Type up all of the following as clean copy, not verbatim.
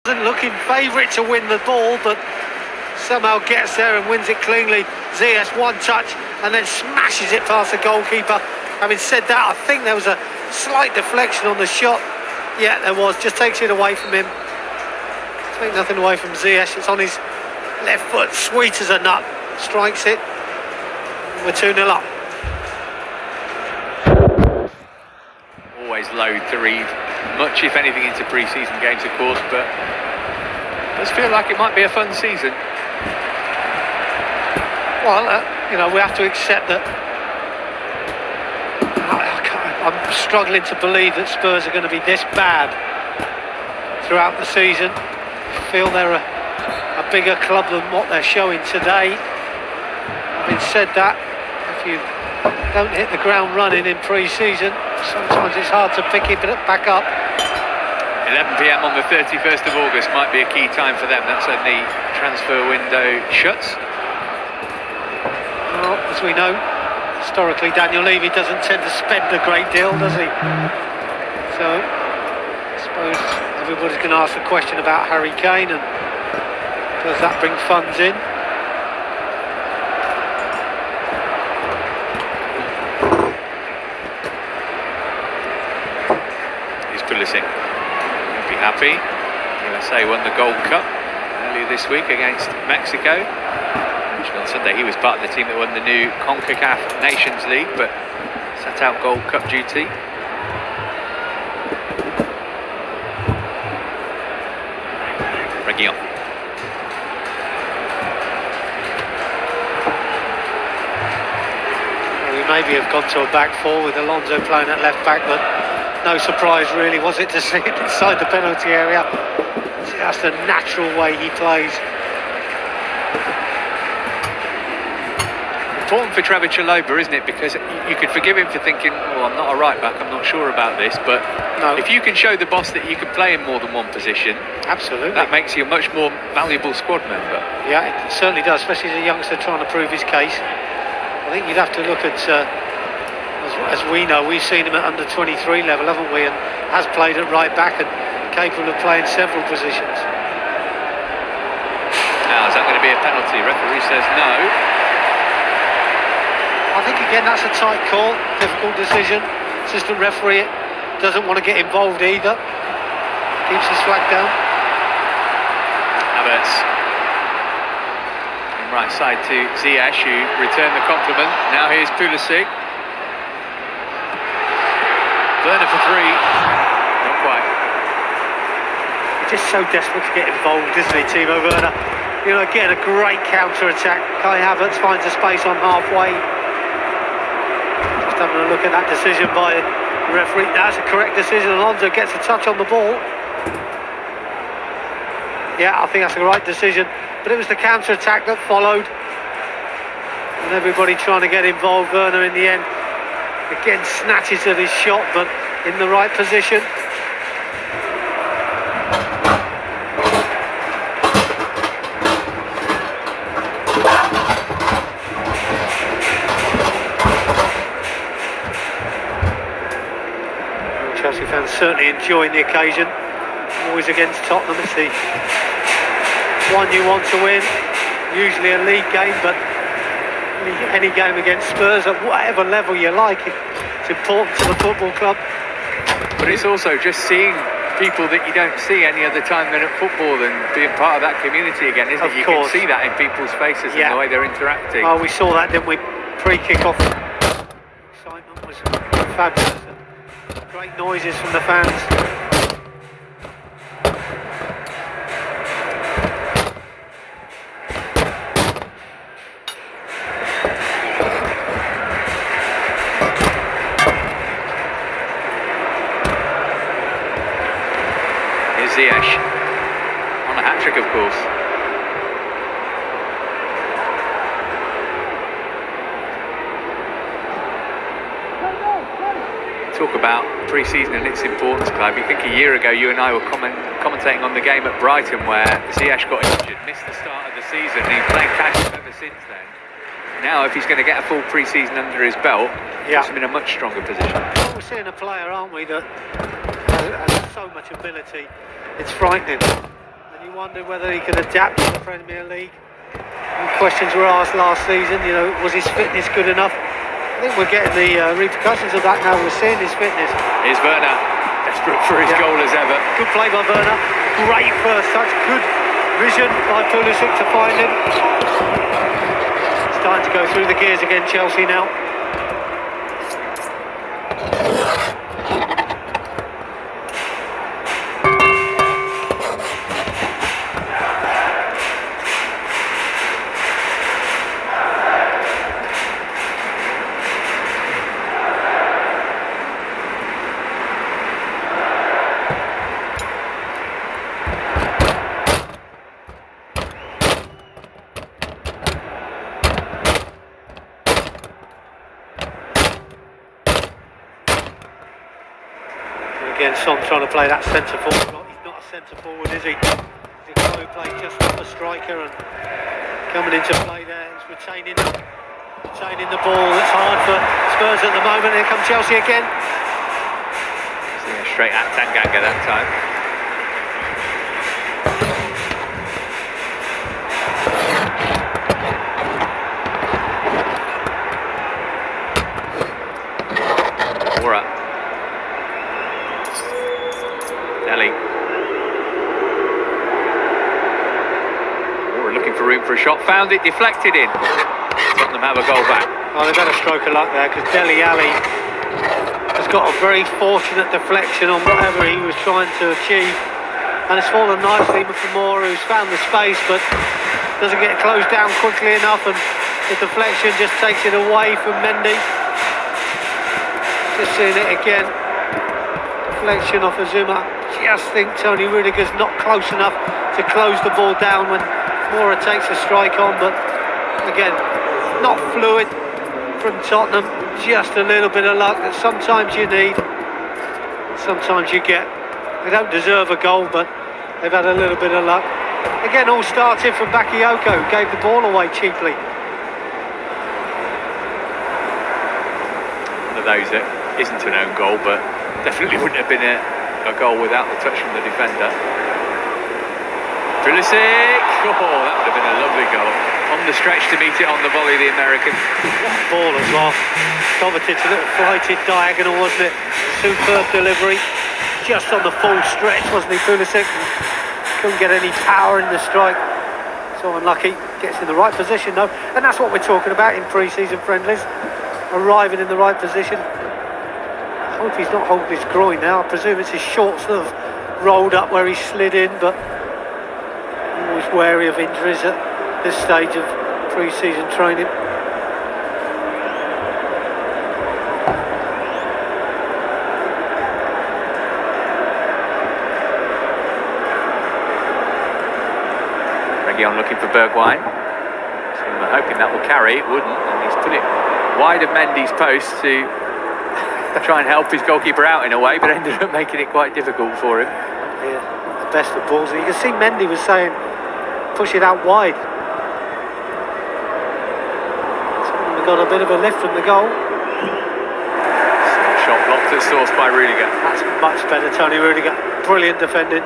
Looking favourite to win the ball, but somehow gets there and wins it cleanly. Ziyech one touch and then smashes it past the goalkeeper. Having said that, I think there was a slight deflection on the shot. Yeah, there was. Just takes it away from him. Take nothing away from Ziyech. It's on his left foot, sweet as a nut. Strikes it. We're 2-0 up. Always loath to read much, if anything, into pre-season games, of course, but it does feel like it might be a fun season. Well, we have to accept that. I'm struggling to believe that Spurs are going to be this bad throughout the season. I feel they're a bigger club than what they're showing today. Having said that, if you don't hit the ground running in pre-season, sometimes it's hard to pick it back up. 11 p.m. on the 31st of August might be a key time for them. That's when the transfer window shuts. Well, as we know, historically Daniel Levy doesn't tend to spend a great deal, does he? So I suppose everybody's going to ask the question about Harry Kane, and does that bring funds in? Here's Pulisic. He'll be happy. USA won the Gold Cup earlier this week against Mexico. On Sunday he was part of the team that won the new CONCACAF Nations League, but sat out Gold Cup duty. Reguilon. We maybe have gone to a back four with Alonso playing at left back, but no surprise really, was it, to see it inside the penalty area? That's the natural way he plays. Important for Trevor Chalobah, isn't it? Because you could forgive him for thinking, well, I'm not a right back, I'm not sure about this, but no. If you can show the boss that you can play in more than one position, absolutely, that makes you a much more valuable squad member. Yeah, it certainly does, especially as a youngster trying to prove his case. I think you'd have to look at, as we know, we've seen him at under 23 level, haven't we? And has played at right back and capable of playing several positions. Now, is that going to be a penalty? Referee says no. I think again that's a tight call, difficult decision. Assistant referee doesn't want to get involved either. Keeps his flag down. Havertz. Right side to Ziyech, who returned the compliment. Now here's Pulisic. Werner for three. Not quite. He's just so desperate to get involved, isn't he, Timo Werner? Again, a great counter-attack. Kai Havertz finds a space on halfway. Just having a look at that decision by the referee. That's a correct decision. Alonso gets a touch on the ball. Yeah, I think that's the right decision. But it was the counter-attack that followed. And everybody trying to get involved. Werner in the end, again, snatches at his shot, but in the right position. Chelsea fans certainly enjoying the occasion. Always against Tottenham. It's the one you want to win. Usually a league game, but any game against Spurs at whatever level you like, it's important to the football club. But it's also just seeing people that you don't see any other time than at football and being part of that community again, isn't it? You can see that in people's faces and the way they're interacting. Oh, we saw that, didn't we? Pre-kick-off. Excitement was fabulous. Great noises from the fans. Here's Ziyech on a hat-trick, of course. Talk about pre-season and its importance, Clive. You think a year ago you and I were commentating on the game at Brighton where Ziyech got injured, missed the start of the season, and he's playing casual ever since then. Now, if he's going to get a full pre-season under his belt, puts him in a much stronger position. We're seeing a player, aren't we, that has so much ability. It's frightening. wondered whether he could adapt to the Premier League. And questions were asked last season, you know, was his fitness good enough? I think we're getting the repercussions of that now. We're seeing his fitness. Here's Werner, desperate for his goal as ever. Good play by Werner. Great first touch. Good vision by Pulisic to find him. Starting to go through the gears again, Chelsea now. Again, Son trying to play that centre forward. He's not a centre forward, is he? He's a guy who plays just off a striker and coming into play there. He's retaining the ball. It's hard for Spurs at the moment. Here come Chelsea again. Straight at Tanganga that time. Room for a shot, found it, deflected in. Tottenham have a goal back. Oh, they've had a stroke of luck there because Dele Alli has got a very fortunate deflection on whatever he was trying to achieve, and it's fallen nicely for Moore, who's found the space but doesn't get closed down quickly enough, and the deflection just takes it away from Mendy. Just seeing it again. Deflection off of Zuma. Just think Tony Rudiger's not close enough to close the ball down when Mora takes a strike on, but again, not fluid from Tottenham. Just a little bit of luck that sometimes you need, sometimes you get. They don't deserve a goal, but they've had a little bit of luck. Again, all started from Bakayoko, who gave the ball away cheaply. One of those that isn't an own goal, but definitely wouldn't have been a goal without the touch from the defender. Pulisic! Oh, that would have been a lovely goal. On the stretch to meet it on the volley, the American. What ball as well. Kovacic, a little flighted diagonal, wasn't it? Superb delivery. Just on the full stretch, wasn't he, Pulisic? Couldn't get any power in the strike. So unlucky. Gets in the right position, though. And that's what we're talking about in pre-season friendlies. Arriving in the right position. I hope he's not holding his groin now. I presume it's his shorts that have rolled up where he slid in, but always wary of injuries at this stage of pre-season training. Reguilon looking for Bergwijn. So I'm hoping that will carry. It wouldn't, and he's put it wide of Mendy's post to try and help his goalkeeper out in a way, but ended up making it quite difficult for him. Yeah, the best of balls. You can see Mendy was saying, push it out wide. We've got a bit of a lift from the goal. Shot blocked at source by Rudiger. That's much better, Tony Rudiger. Brilliant defending.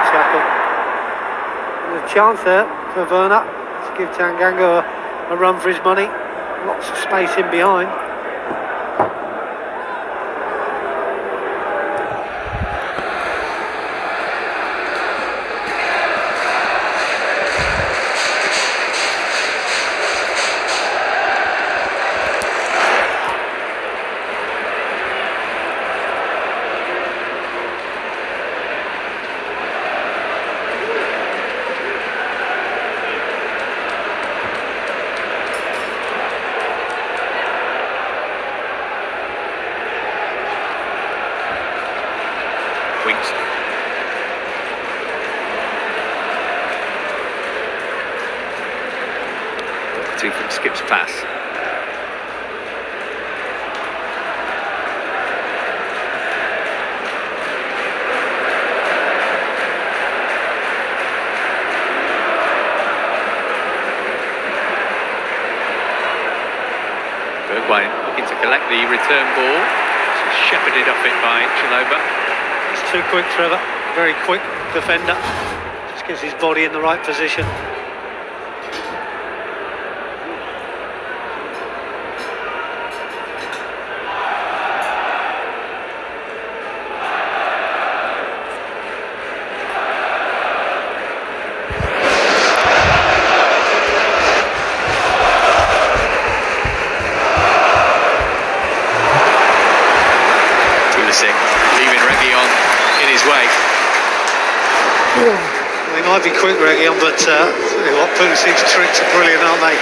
Tackle. There's a chance there for Werner to give Tanganga a run for his money. Lots of space in behind. Two from Skip's pass. Bergwijn looking to collect the return ball. shepherded off it by Chalobah. He's too quick, Trevor. Very quick defender. Just gets his body in the right position. Leaving Reguilon in his way. They might be quick, Reguilon, but tell you what, Pulisic's tricks are brilliant, aren't they?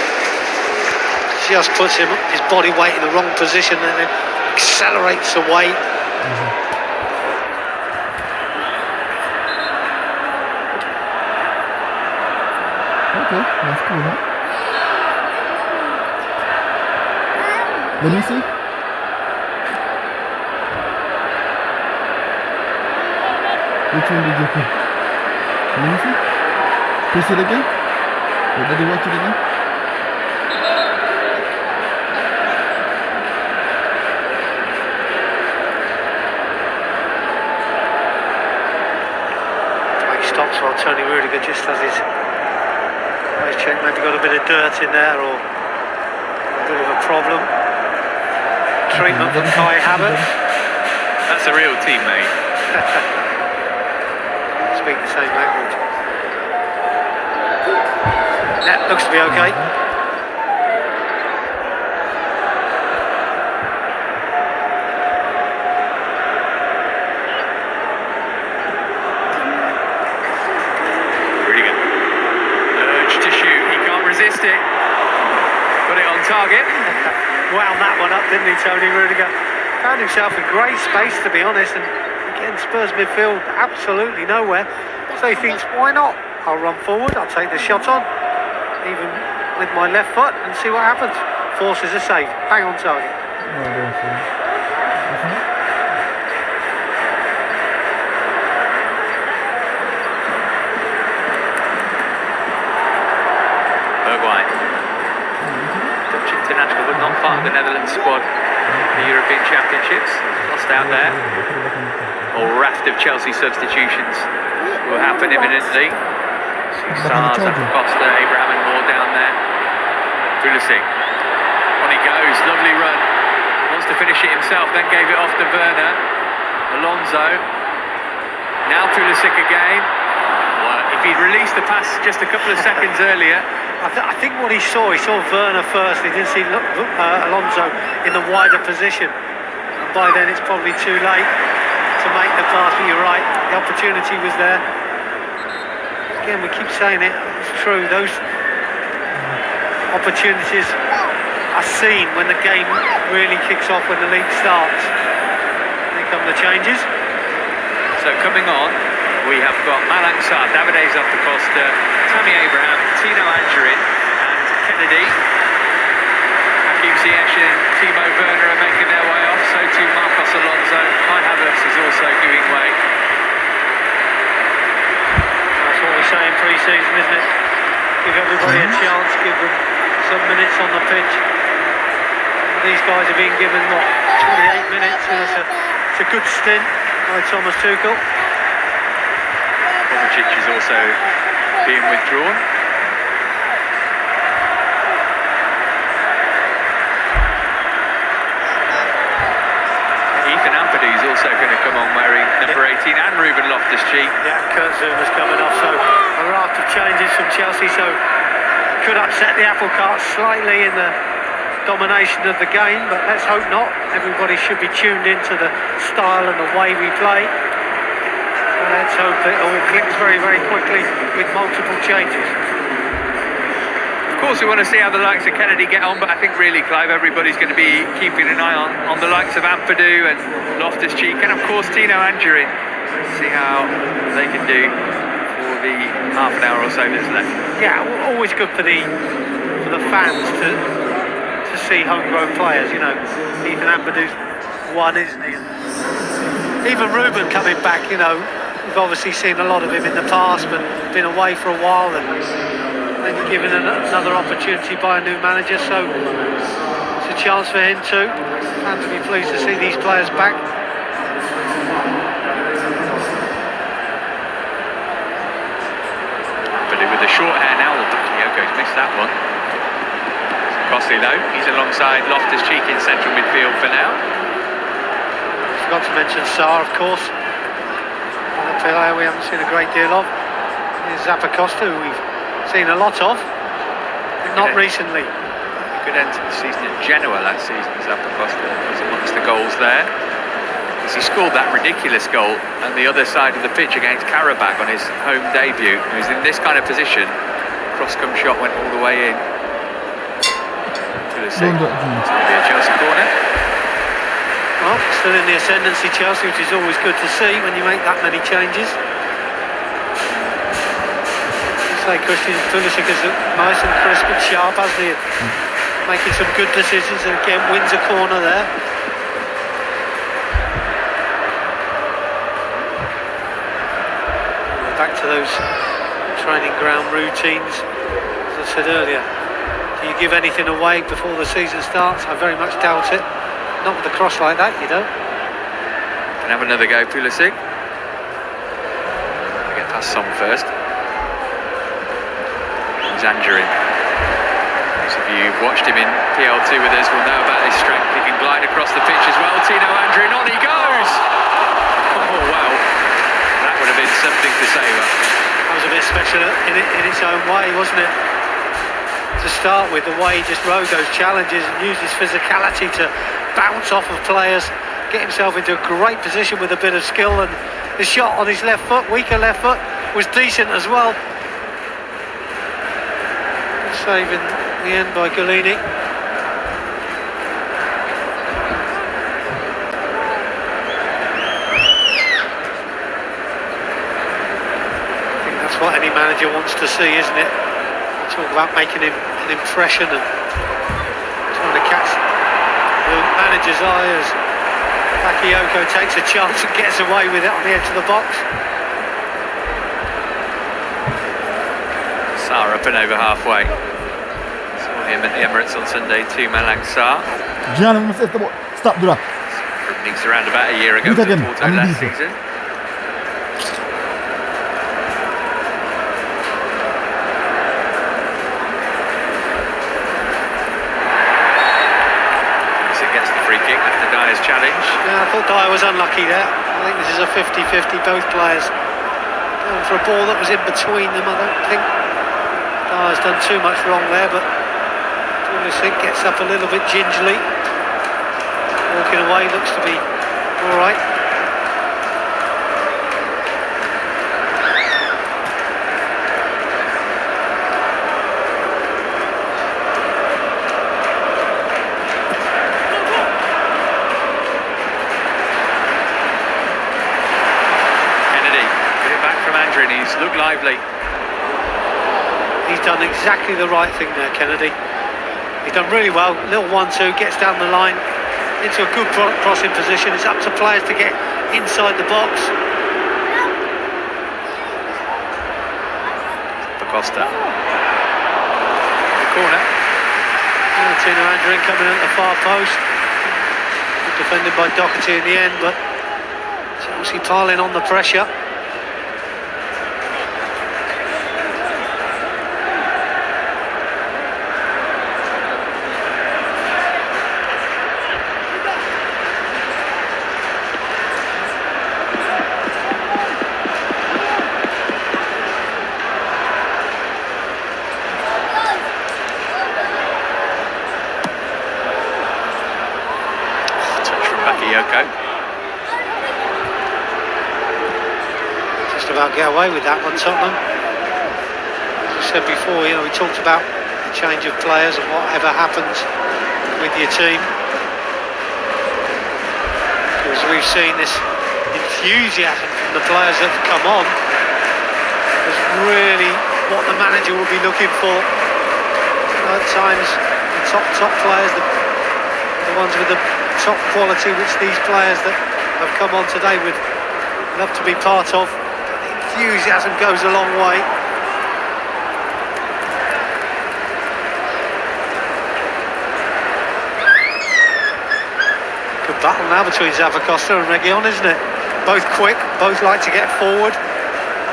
Just puts his body weight in the wrong position and then accelerates the weight. Okay, that's cool, huh? Let me see. Which one did you put? Let me see. Press it again. Or did you watch it again? He stops while Tony Rudiger just has his eyes checked. Maybe got a bit of dirt in there or a bit of a problem. Treatment from Kai Havertz. That's a real teammate. Speak the same language. That looks to be okay. Rudiger. Urge to shoot. He can't resist it. Got it on target. Wound that one up, didn't he, Tony Rudiger? Found himself in great space, to be honest, and again, Spurs midfield absolutely nowhere. So he thinks, why not? I'll run forward, I'll take the shot on, even with my left foot, and see what happens. Forces a save. Hang on target. Bergwijn. Dutch international, but not part of the Netherlands squad. The European Championships. Lost out there. A raft of Chelsea substitutions will happen imminently. Stars and Costa, Abraham and Moore down there. Pulisic. On he goes, lovely run. Wants to finish it himself, then gave it off to Werner. Alonso. Now Pulisic again. Well, if he'd released the pass just a couple of seconds earlier. I think what he saw Werner first. He didn't see Alonso in the wider position. And by then it's probably too late to make the pass, but you're right, the opportunity was there. Again, we keep saying it, it's true, those opportunities are seen when the game really kicks off, when the league starts. Here come the changes. So coming on, we have got Malang Sarr, Davide Zapata Costa, Tammy Abraham, Tino Angerin and Kennedy. Hakim Ziyech and Timo Werner are making their way off, so too Marcos Alonso. Kai Havertz is also giving way. That's what we say in pre-season, isn't it? Give everybody a chance, give them some minutes on the pitch. These guys have been given, 28 minutes, and it's a good stint by Thomas Tuchel. Kovacic is also being withdrawn. Ethan Ampadu is also going to come on wearing number 18 and Ruben Loftus-Cheek. Yeah, Kurt Zouma's coming off, so a raft of changes from Chelsea, so could upset the apple cart slightly in the domination of the game, but let's hope not. Everybody should be tuned into the style and the way we play. Let's hope that it all clicks very, very quickly with multiple changes. Of course, we want to see how the likes of Kennedy get on, but I think really, Clive, everybody's going to be keeping an eye on the likes of Ampadu and Loftus-Cheek, and of course Tino Angerin. See how they can do for the half an hour or so that's left. Yeah, always good for the fans to see homegrown players. You know, Ethan Ampadu's one, isn't he? Even Ruben coming back, you know. We've obviously seen a lot of him in the past, but been away for a while and then given another opportunity by a new manager. So chance for him too. Fans will be pleased to see these players back. But with the short hair now, Bakayoko's missed that one. Costly though, he's alongside Loftus-Cheek in central midfield for now. Forgot to mention Sarr, of course. A player we haven't seen a great deal of. Here's Zappacosta, who we've seen a lot of, but not recently. He could enter the season at Genoa last season. Zappacosta was amongst the goals there. He scored that ridiculous goal on the other side of the pitch against Karabakh on his home debut. He was in this kind of position. Cross-come shot went all the way in. To the six. It's going to be a Chelsea corner. Well, still in the ascendancy, Chelsea, which is always good to see when you make that many changes. Say Christian Pulisic is nice and crisp and sharp, hasn't he? Making some good decisions, and again wins a corner there. Back to those training ground routines. As I said earlier, do you give anything away before the season starts? I very much doubt it. Not with a cross like that, you don't. Can have another go, Pulisic. Get past Son first. He's Angerin. Those of you who've watched him in PL2 with us will know about his strength. He can glide across the pitch as well. Tino Angerin, on he goes! Oh, wow. That would have been something to savour. That was a bit special in its own way, wasn't it? To start with, the way he just rode those challenges and used his physicality to bounce off of players, get himself into a great position with a bit of skill, and the shot on his left foot, weaker left foot, was decent as well. Good save in the end by Golini. I think that's what any manager wants to see, isn't it? Talk about making him an impression and trying to catch the manager's eye as Bakayoko takes a chance and gets away with it on the edge of the box. Sarr up and over halfway. Saw him at the Emirates on Sunday too, Malang Sarr. Stop, do that. Nicked around about a year ago to Porto last season. Challenge. Yeah, I thought Dyer was unlucky there. I think this is a 50-50, both players going for a ball that was in between them. I don't think Dyer's done too much wrong there, but Pulisic gets up a little bit gingerly. Walking away, looks to be alright. He's looked lively. He's done exactly the right thing there, Kennedy. He's done really well. Little 1-2, gets down the line into a good crossing position. It's up to players to get inside the box. Acosta. Corner. Tino Angerin coming at the far post. Good defended by Doherty in the end, but Chelsea piling on the pressure. Just about get away with that one, Tottenham. As I said before, we talked about the change of players and whatever happens with your team. Because we've seen this enthusiasm from the players that have come on is really what the manager will be looking for. At times, the top players, the ones with the top quality, which these players that have come on today would love to be part of. The enthusiasm goes a long way. battle now between Zappacosta and Reguilon, isn't it? Both quick, both like to get forward,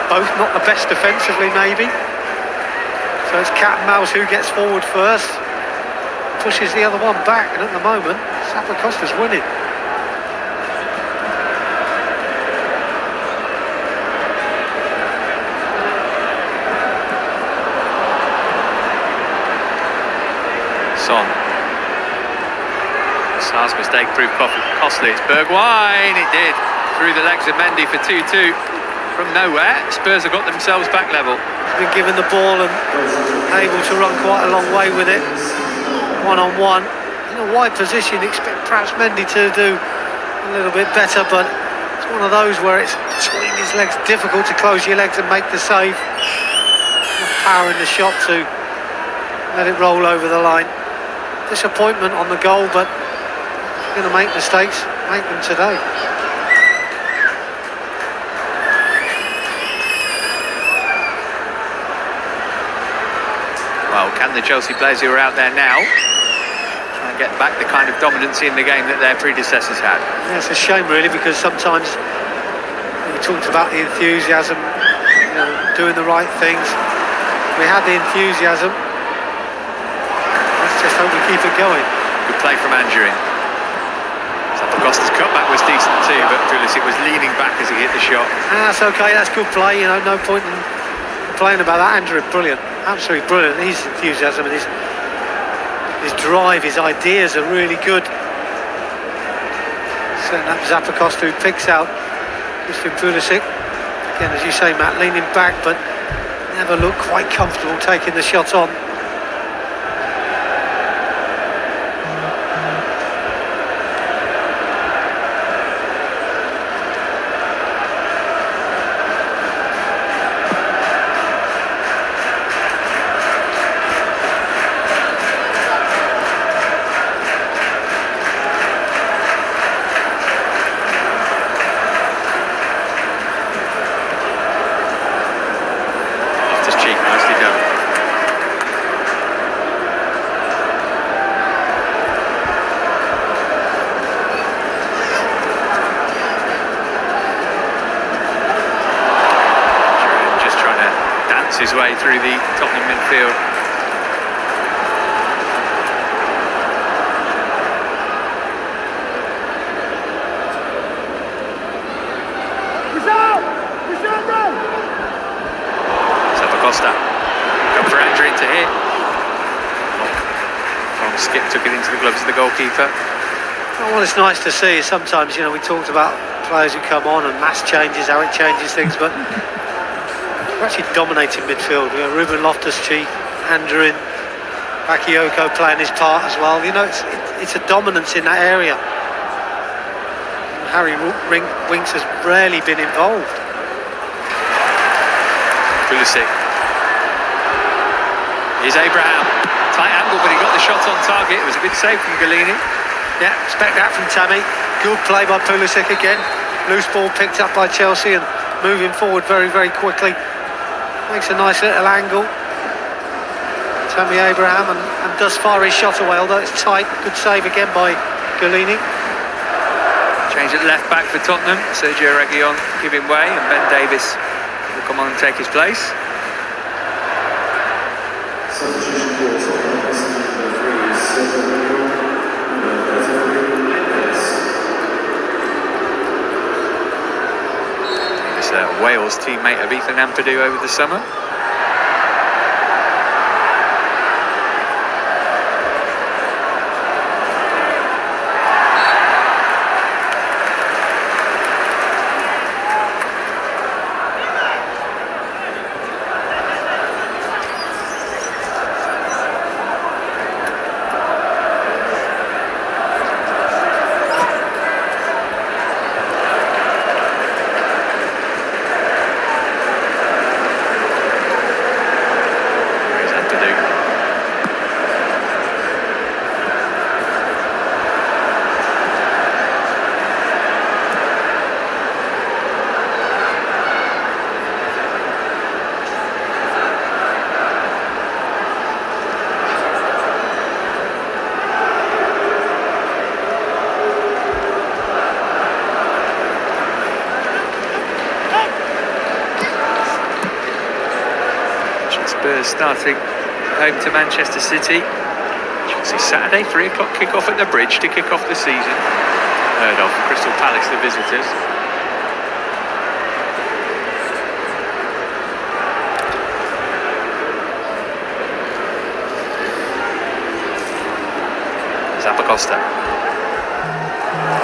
both not the best defensively maybe. So it's cat and mouse who gets forward first, pushes the other one back, and at the moment Zappacosta's winning. Son. Sar's mistake proved costly. It's Bergwijn, it did. Through the legs of Mendy for 2-2. From nowhere, Spurs have got themselves back level. He's been given the ball and able to run quite a long way with it. One-on-one. In a wide position, expect perhaps Mendy to do a little bit better, but it's one of those where it's between his legs, difficult to close your legs and make the save. Enough power in the shot to let it roll over the line. Disappointment on the goal, but if you're going to make mistakes, make them today. Well, can the Chelsea players who are out there now try and get back the kind of dominance in the game that their predecessors had? Yeah, it's a shame really, because sometimes we talked about the enthusiasm, doing the right things. We had the enthusiasm. Let's just hope we keep it going. Good play from Angerin. Zappacosta's cutback was decent too, but Pulisic was leaning back as he hit the shot. That's okay, that's good play, no point in complaining about that. Andrew, brilliant, absolutely brilliant. His enthusiasm and his drive, his ideas are really good. Setting up Zappacosta, who picks out Christian Pulisic. Again, as you say, Matt, leaning back, but never looked quite comfortable taking the shot on. His way through the Tottenham midfield. Zappacosta. Come for Angerin to hit. From Skip took it into the gloves of the goalkeeper. Well, what it's nice to see is sometimes, we talked about players who come on and mass changes, how it changes things, but we're actually dominating midfield. We have Ruben Loftus-Cheek, Angerin, Bakayoko playing his part as well. It's a dominance in that area. Harry Winks has rarely been involved. Pulisic. Here's Abraham. Tight angle, but he got the shot on target. It was a good save from Galini. Yeah, expect that from Tammy. Good play by Pulisic again. Loose ball picked up by Chelsea and moving forward very, very quickly. Makes a nice little angle. Tammy Abraham and does fire his shot away, although it's tight. Good save again by Galini. Change at left back for Tottenham. Sergio Reguilon giving way, and Ben Davies will come on and take his place. Wales teammate of Ethan Ampadu over the summer. Spurs starting home to Manchester City. Chelsea Saturday, 3 o'clock kick-off at the Bridge to kick off the season. Heard of Crystal Palace, the visitors. Zappacosta.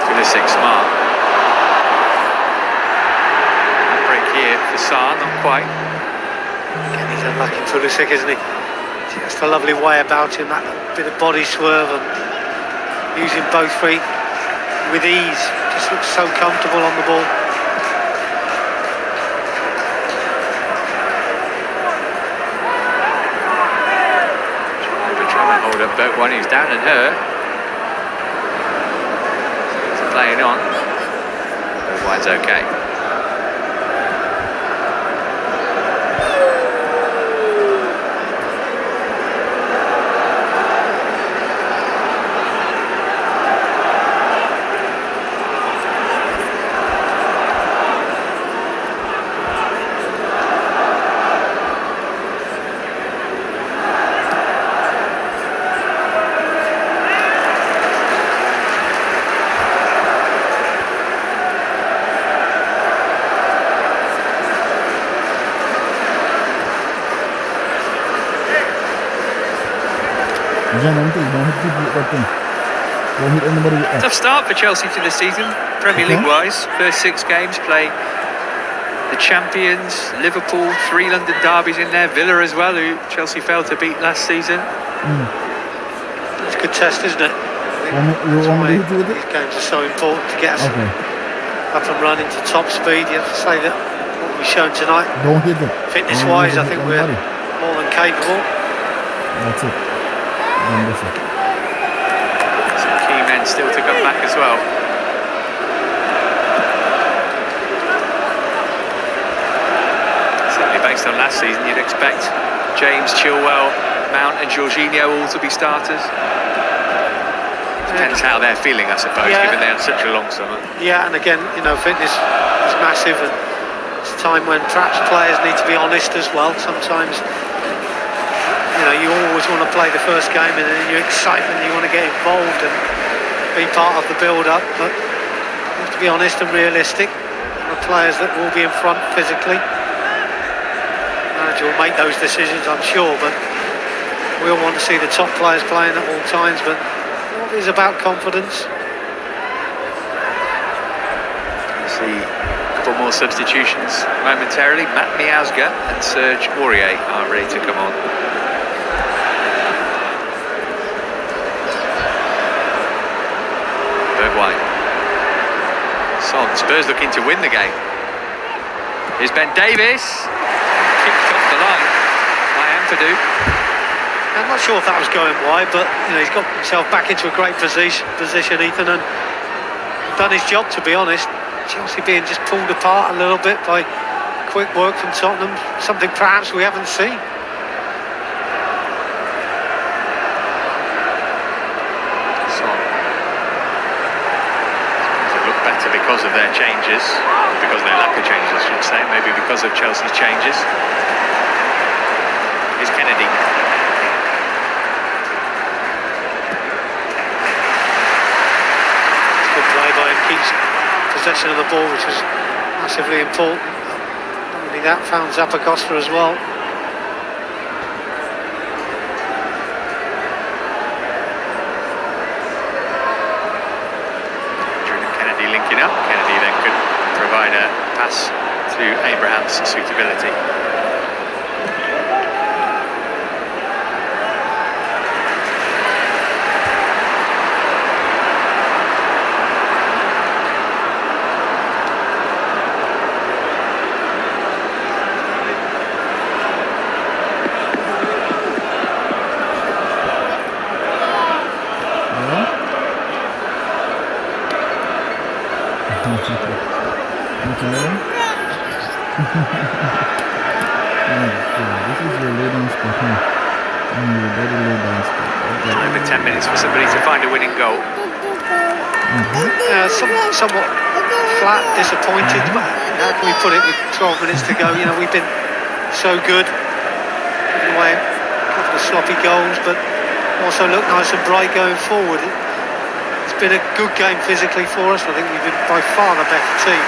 Pulisic, smart. Break here for Sarr, not quite. Again, he's unlucky, Pulisic, isn't he? Just a lovely way about him, that bit of body swerve and using both feet with ease. Just looks so comfortable on the ball. Trying to hold up both one who's down and hurt. He's playing on. Both wide's okay. Don't hit anybody with that. Tough start for Chelsea to the season, Premier League wise. First 6 games play the champions, Liverpool, 3 London derbies in there, Villa as well, who Chelsea failed to beat last season. It's a good test, isn't it? You want me to do with it? These games are so important to get us up and running to top speed. You have to say that what we've shown tonight, Don't hit it. fitness-wise, I think we're more than capable. That's it. Don't miss it. Some key men still to come back as well. Certainly based on last season, you'd expect James, Chilwell, Mount and Jorginho all to be starters. Depends how they're feeling, I suppose, given they had such a long summer. Yeah, and again, you know, fitness is massive, and it's a time when perhaps players need to be honest as well. Sometimes, you know, you always want to play the first game, and then in your excitement you want to get involved and be part of the build-up, but you have to be honest and realistic. The players that will be in front physically, the manager will make those decisions, I'm sure, but we all want to see the top players playing at all times, but it is about confidence. See a couple more substitutions momentarily. Matt Miazga and Serge Aurier are ready to come on. Wide. Son, Spurs looking to win the game. Here's Ben Davies. Kicked off the line by Ampadu. I'm not sure if that was going wide, but you know, he's got himself back into a great position, Ethan, and done his job, to be honest. Chelsea being just pulled apart a little bit by quick work from Tottenham, something perhaps we haven't seen. Because of their changes, because of their lack of changes, I should say, maybe because of Chelsea's changes. Here's Kennedy. It's good play by him, keeps possession of the ball, which is massively important. Not only that, found Zappacosta as well. Kennedy then could provide a pass to Abraham's suitability. This is your leading spot, huh? You're very low down spot. Over 10 minutes for somebody to find a winning goal. Somewhat flat, disappointed, but how can we put it with 12 minutes to go? You know, we've been so good giving away a couple of sloppy goals, but also looked nice and bright going forward. It's been a good game physically for us. I think we've been by far the better team.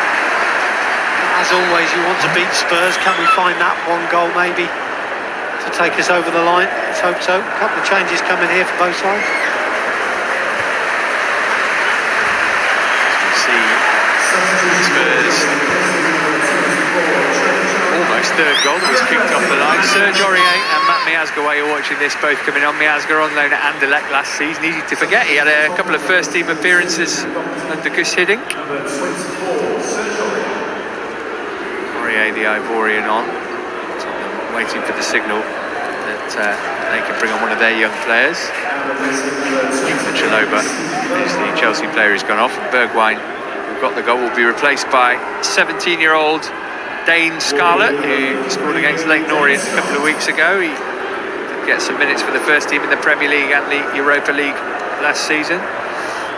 As always, you want to beat Spurs. Can we find that one goal maybe to take us over the line? Let's hope so. A couple of changes coming here for both sides. See Spurs almost third goal that was kicked off the line. Serge Aurier and Matt Miazga, while you're watching this, both coming on. Miazga on loan at Anderlecht last season. Easy to forget, he had a couple of first team appearances under Gus Hiddink. Aurier, the Ivorian, on. Waiting for the signal that they can bring on one of their young players. Chalobah is the Chelsea player who's gone off. Bergwijn, who got the goal, will be replaced by 17-year-old Dane Scarlett, who scored against Leyton Orient a couple of weeks ago. He did get some minutes for the first team in the Premier League and the Europa League last season.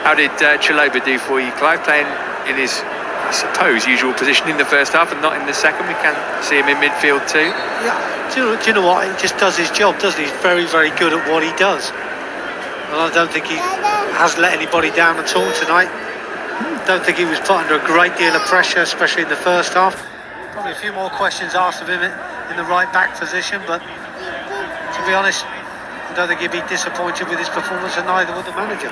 How did Chalobah do for you, Clive? Playing in his, I suppose, usual position in the first half and not in the second. We can see him in midfield too. Yeah, do you know what? He just does his job, doesn't he? He's very, very good at what he does. And I don't think he has let anybody down at all tonight. Don't think he was put under a great deal of pressure, especially in the first half. Probably a few more questions asked of him in the right back position, but to be honest, I don't think he'd be disappointed with his performance, and neither would the manager.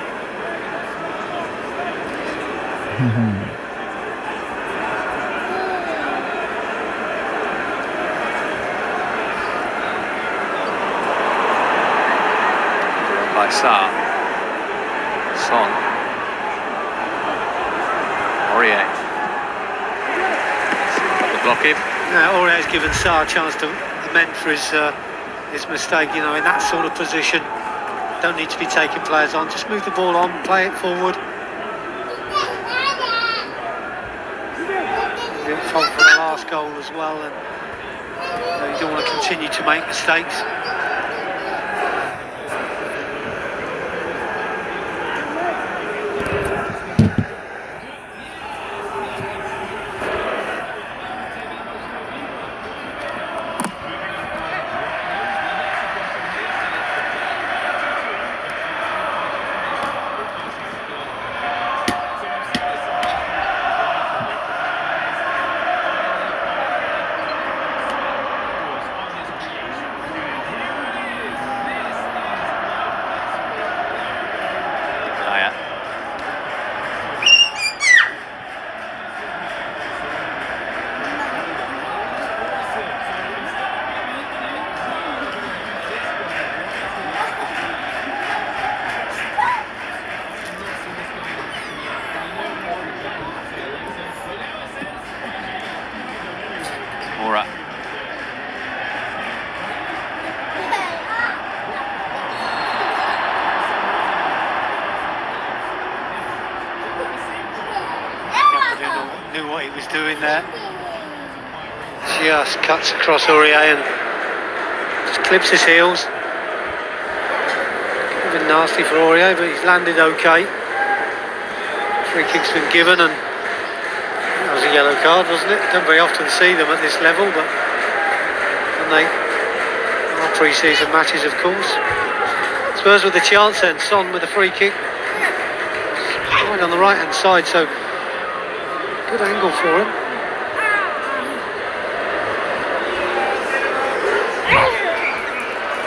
By Sarr, Son, Aurier. Block him. Now, Aurier's given Sarr a chance to amend for his mistake. You know, in that sort of position, don't need to be taking players on. Just move the ball on, play it forward. Fault for the last goal as well, and you don't want to continue to make mistakes. Knew what he was doing there. Just cuts across Aurier and just clips his heels. A bit nasty for Aurier, but he's landed okay. Free kick's been given, and that was a yellow card, wasn't it? Don't very often see them at this level, but and they are pre-season matches, of course. Spurs with the chance, and Son with the free kick. Right on the right hand side, so good angle for him.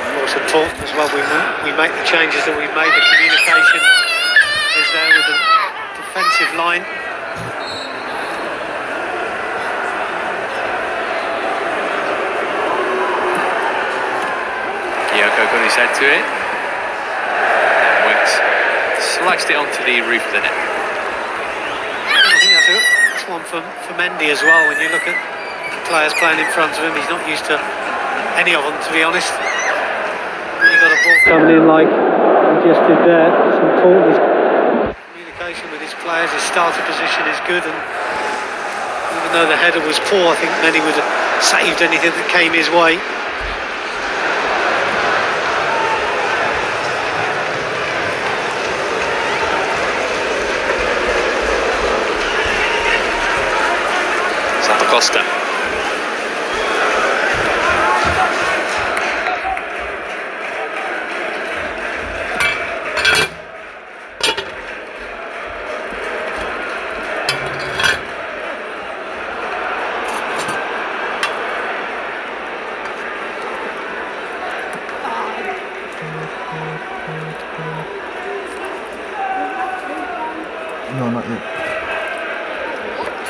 Of course, important as well. We make the changes that we've made. The communication is there with the defensive line. Yoko got his head to it. And Winks sliced it onto the roof of the net. I think that's one for Mendy as well. When you look at the players playing in front of him, he's not used to any of them, to be honest. When you've got a ball coming in like he just did there, it's important. His communication with his players, his starter position is good, and even though the header was poor, I think Mendy would have saved anything that came his way. Costa.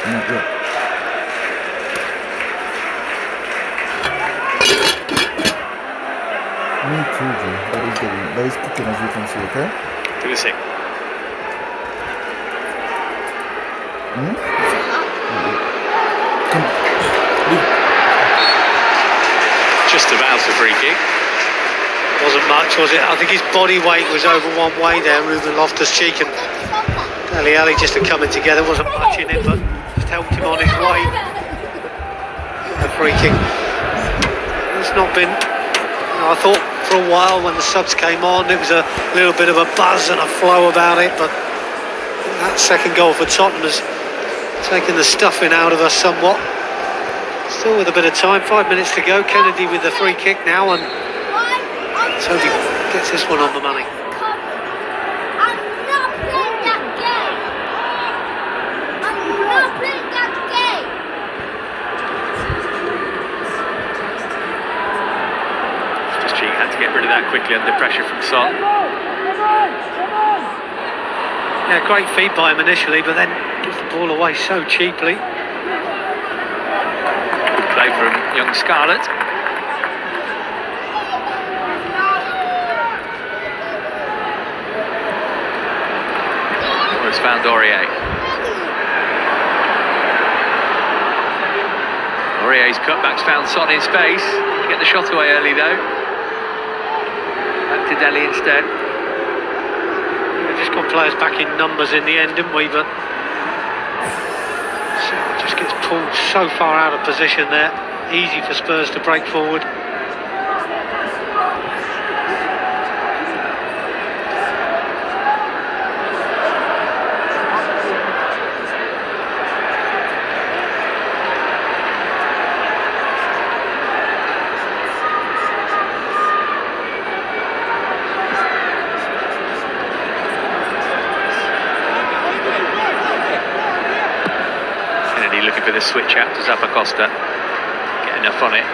Not yet. Me too, Joe. That is cooking, as you can see, okay? Do a sing. Come on. Just about a free kick. Wasn't much, was it? I think his body weight was over one way there, Ruben Loftus-Cheek and Dele Alli just coming together. Wasn't much in it, but just helped him on his way. A free kick. It's not been. I thought for a while when the subs came on, it was a little bit of a buzz and a flow about it, but that second goal for Tottenham has taken the stuffing out of us somewhat. Still with a bit of time, 5 minutes to go. Kennedy with the free kick now, and so he gets this one on the money. Cheek had to get rid of that quickly under pressure from Son. Yeah, great feed by him initially, but then gives the ball away so cheaply. Good play from young Scarlett. Has found Aurier. Aurier's cutback's found Son in space. Didn't get the shot away early though. Back to Dele instead. We just got players back in numbers in the end, didn't we? But just gets pulled so far out of position there. Easy for Spurs to break forward. Looking for the switch out to Zappacosta. Get enough on it.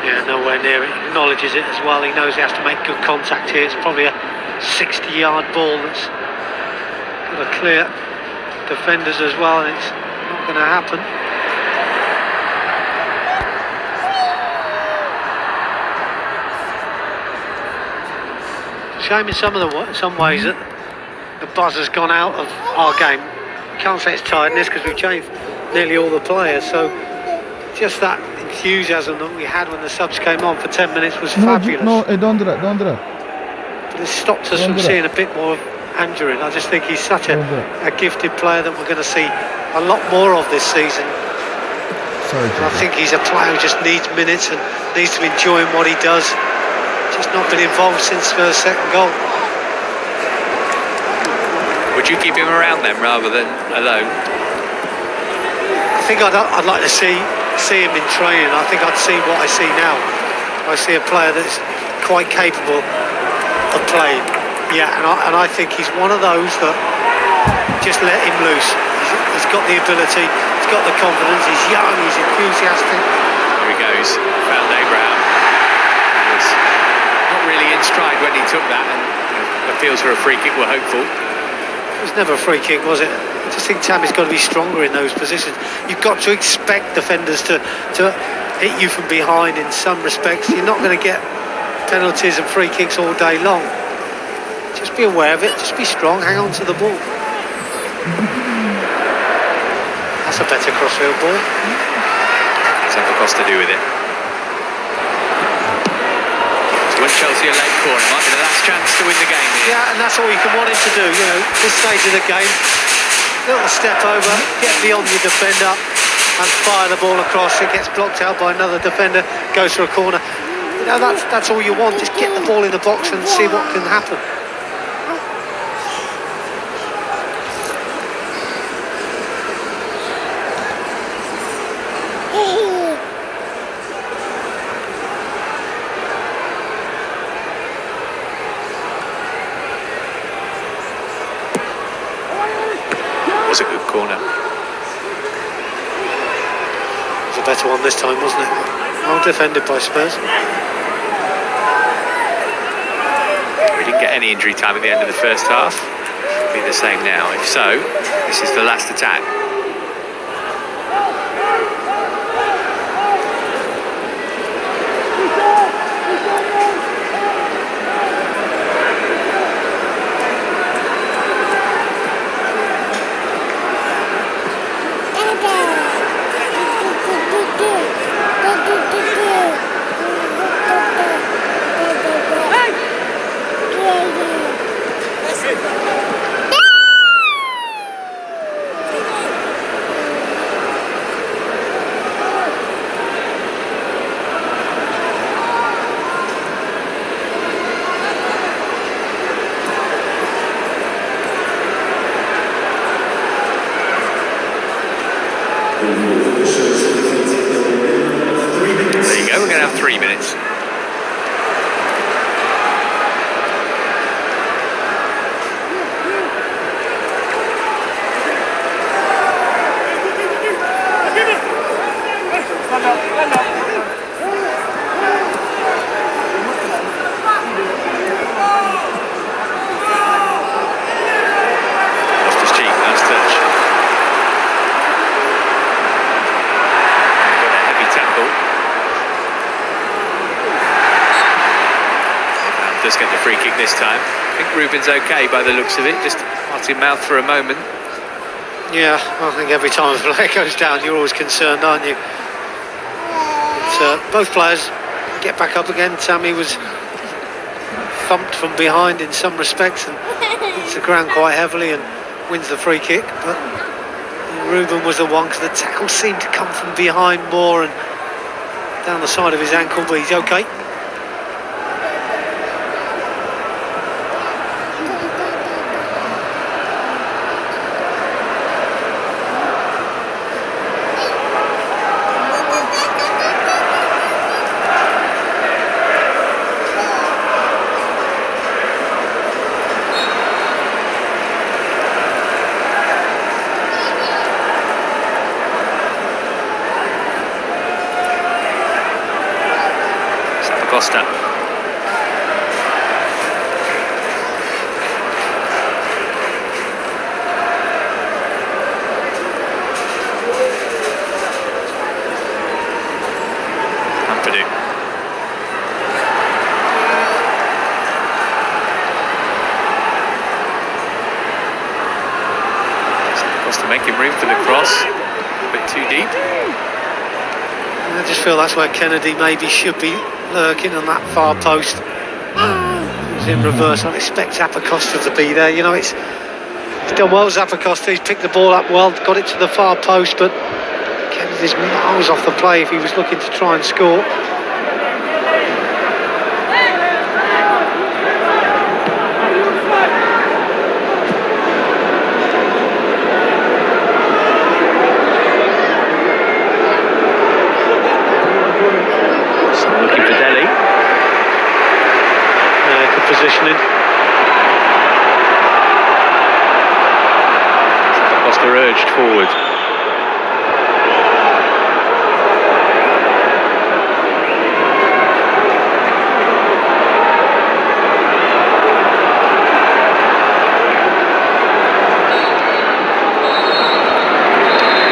Yeah, nowhere near it. He acknowledges it as well. He knows he has to make good contact here. It's probably a 60-yard ball that's got to clear defenders as well, and it's not going to happen. Shame in some ways that the buzz has gone out of our game. Can't say it's tiredness because we've changed nearly all the players, so just that enthusiasm that we had when the subs came on for 10 minutes was fabulous. No, don't do that, don't do that. But it stopped us from seeing a bit more of Andrew. I just think he's such a gifted player that we're going to see a lot more of this season. Sorry, and I think he's a player who just needs minutes and needs to be enjoying what he does. Just not been involved since Spurs' second goal. Would you keep him around then rather than alone? I think I'd like to see him in training. I think I'd see what I see now. I see a player that's quite capable of playing. Yeah, and I think he's one of those that just let him loose. He's got the ability, he's got the confidence, he's young, he's enthusiastic. Here he goes, found Abraham. He was not really in stride when he took that, and appeals for a free kick were hopeful. It was never a free kick, was it? I just think Tammy's got to be stronger in those positions. You've got to expect defenders to hit you from behind in some respects. You're not going to get penalties and free kicks all day long. Just be aware of it, just be strong, hang on to the ball. That's a better crossfield ball. What's Zappacosta do with it? Win Chelsea a late corner, might be the last chance to win the game here. Yeah, and that's all you can want him to do, you know, this stage of the game. Little step over, get beyond your defender and fire the ball across. It gets blocked out by another defender, goes for a corner. You know, that's all you want, just get the ball in the box and see what can happen. Was a good corner. It was a better one this time, wasn't it? Well defended by Spurs. We didn't get any injury time at the end of the first half. It'll be the same now. If so, this is the last attack. There you go, we're going to have 3 minutes. Lost his cheek, nice touch. Got a heavy tackle. Does get the free kick this time. I think Ruben's okay by the looks of it, just parting mouth for a moment. Yeah, I think every time a player goes down, you're always concerned, aren't you? But, both players get back up again. Tammy was thumped from behind in some respects and hits the ground quite heavily and wins the free kick. But Ruben was the one, because the tackle seemed to come from behind more and down the side of his ankle, but he's okay. Costa. Ampadu. Costa making room for the cross. A bit too deep. I just feel that's where Kennedy maybe should be lurking on that far post. He's in reverse. I expect Zappacosta to be there. You know, he's done well, Zappacosta. He's picked the ball up well, got it to the far post, but Kennedy's miles off the play if he was looking to try and score. Positioning. Costa urged forward.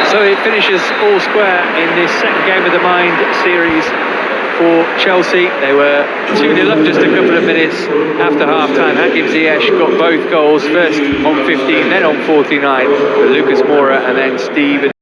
So it finishes all square in this second game of the Mind series for Chelsea. They were 2-0 up just a couple of minutes after half-time. Hakim Ziyech got both goals, first on 15, then on 49, with Lucas Moura and then Steven